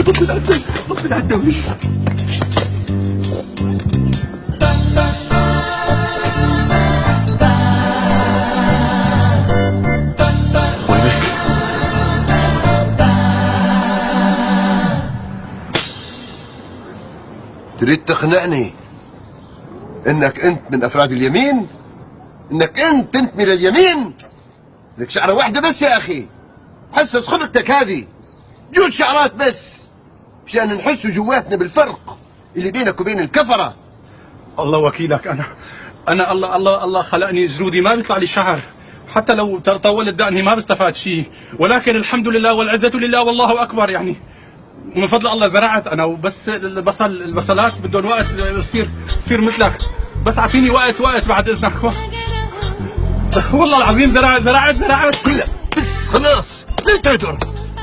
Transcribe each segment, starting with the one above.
طب العدوي. وينك؟ تريد تقنعني انك انت من افراد اليمين؟ انك انت تنتمي لليمين؟ لك شعره واحده بس يا اخي، حسس خلقتك هذه جول شعرات بس مشان نحسوا جواتنا بالفرق اللي بينك وبين الكفره. الله وكيلك، انا الله خلقني جلودي ما بيطلع لي شعر، حتى لو طولت دقني ما بستفاد شيء، ولكن الحمد لله والعزة لله والله اكبر. يعني من فضل الله زرعت انا، وبس البصلات بدهم وقت تصير مثلك، بس اعطيني وقت بعد اذنك. والله العظيم زرعت لا بس خلاص لا تهدر.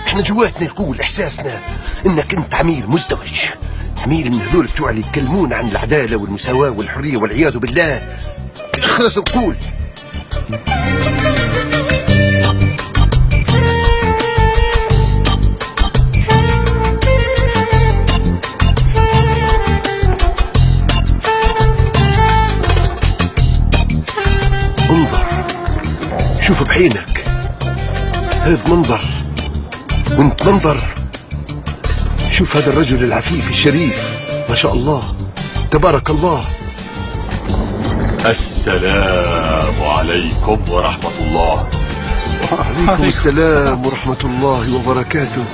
احنا جواتنا يقول احساسنا انك انت عميل مزدوج، عميل من هذول بتوع اللي يتكلمون عن العداله والمساواه والحريه والعياذ بالله. اخلص وقول. انظر، شوف بعينك، هذا منظر وانت منظر. شوف هذا الرجل العفيف الشريف، ما شاء الله تبارك الله. السلام عليكم ورحمة الله. وعليكم السلام ورحمة الله وبركاته.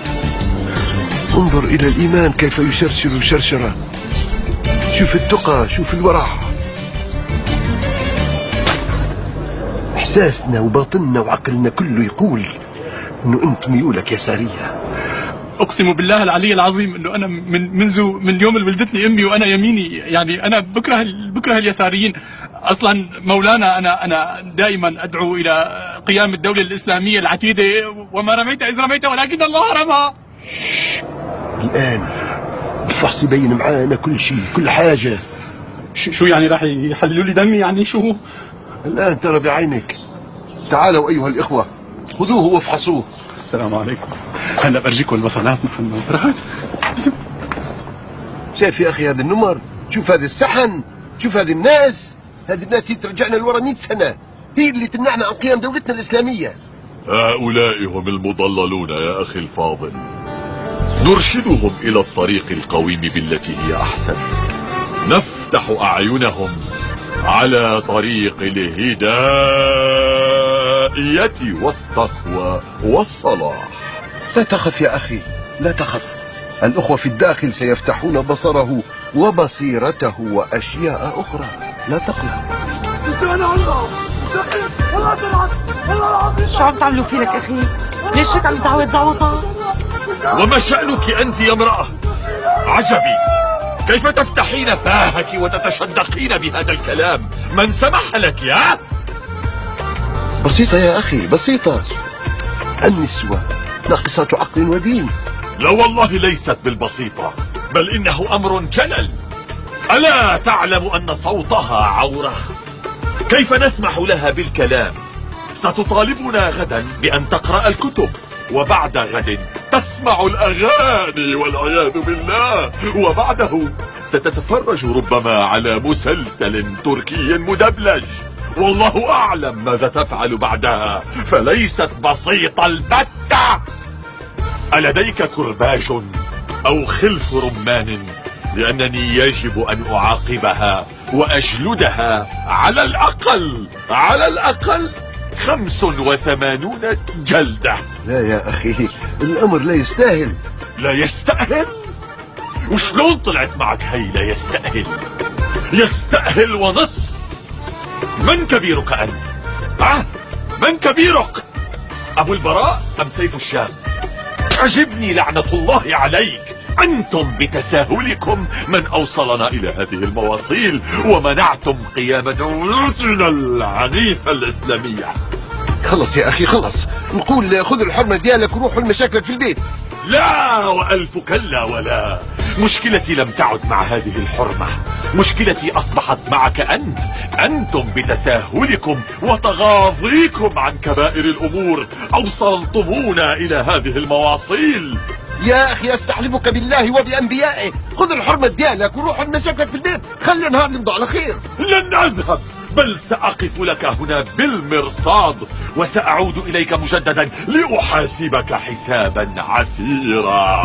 انظر إلى الإيمان كيف يشرشر شرشرة. شوف التقى، شوف الورع. إحساسنا وباطننا وعقلنا كله يقول إنه أنت ميولك يسارية. اقسم بالله العلي العظيم انه انا من يوم اللي ولدتني امي وانا يميني. يعني انا بكره اليساريين اصلا. مولانا انا دائما ادعو الى قيام الدوله الاسلاميه العتيده، وما رميت اذ رميت ولكن الله رمى. الآن الفحص يبين معانا كل شيء، كل حاجة. شو يعني راح يحللوا لي دمي؟ يعني شو؟ الآن ترى بعينك. تعالوا أيها الإخوة، خذوه وافحصوه. السلام عليكم. هلا برجيكم البصلات محمد. شايف يا أخي هذا النمر؟ شوف هذا السحن، شوف هذه الناس. هذه الناس هي ترجعنا لورا 100 سنة، هي اللي تمنعنا عن قيام دولتنا الإسلامية. هؤلاء هم المضللون يا أخي الفاضل، نرشدهم إلى الطريق القويم بالتي هي أحسن، نفتح أعينهم على طريق الهداية والتقوى والصلاح. لا تخف يا أخي، لا تخف. الأخوة في الداخل سيفتحون بصره وبصيرته وأشياء أخرى، لا تقلق. شو عم تعملوا فيه لك أخي؟ ليش هيك عم يزعوط زعوطة؟ وما شأنك أنت يا امرأة؟ عجبي كيف تفتحين فاهك وتتشدقين بهذا الكلام. من سمح لك يا؟ بسيطة يا أخي، بسيطة. النسوة ناقصات عقل ودين. لا والله ليست بالبسيطة، بل إنه أمر جلل. ألا تعلم أن صوتها عورة؟ كيف نسمح لها بالكلام؟ ستطالبنا غدا بأن تقرأ الكتب، وبعد غد تسمع الأغاني والعياذ بالله، وبعده ستتفرج ربما على مسلسل تركي مدبلج، والله أعلم ماذا تفعل بعدها، فليست بسيطة البتة. ألديك كرباج أو خلف رمان؟ لأنني يجب أن أعاقبها وأجلدها على الأقل 85 جلدة. لا يا أخي، الأمر لا يستاهل. لا يستأهل؟ وشلون طلعت معك هي لا يستأهل؟ يستأهل ونصف. من كبيرك أنت؟ من كبيرك؟ أبو البراء أم سيف الشام؟ عجبني لعنة الله عليك. أنتم بتساهلكم من أوصلنا إلى هذه المواصيل ومنعتم قيام دولتنا العنيفة الإسلامية. خلص يا أخي خلص، نقول خذ الحرمة ديالك وروحوا لمشاكلك في البيت. لا وألف كلا ولا. مشكلتي لم تعد مع هذه الحرمة، مشكلتي أصبحت معك أنت. أنتم بتساهلكم وتغاضيكم عن كبائر الأمور أوصلتمونا إلى هذه المواصيل. يا أخي أستحلفك بالله وبأنبيائه، خذ الحرمة ديالك وروح لمشاكلك في البيت، خلي النهار يمضي على خير. لن أذهب، بل سأقف لك هنا بالمرصاد، وسأعود إليك مجددا لأحاسبك حسابا عسيرا.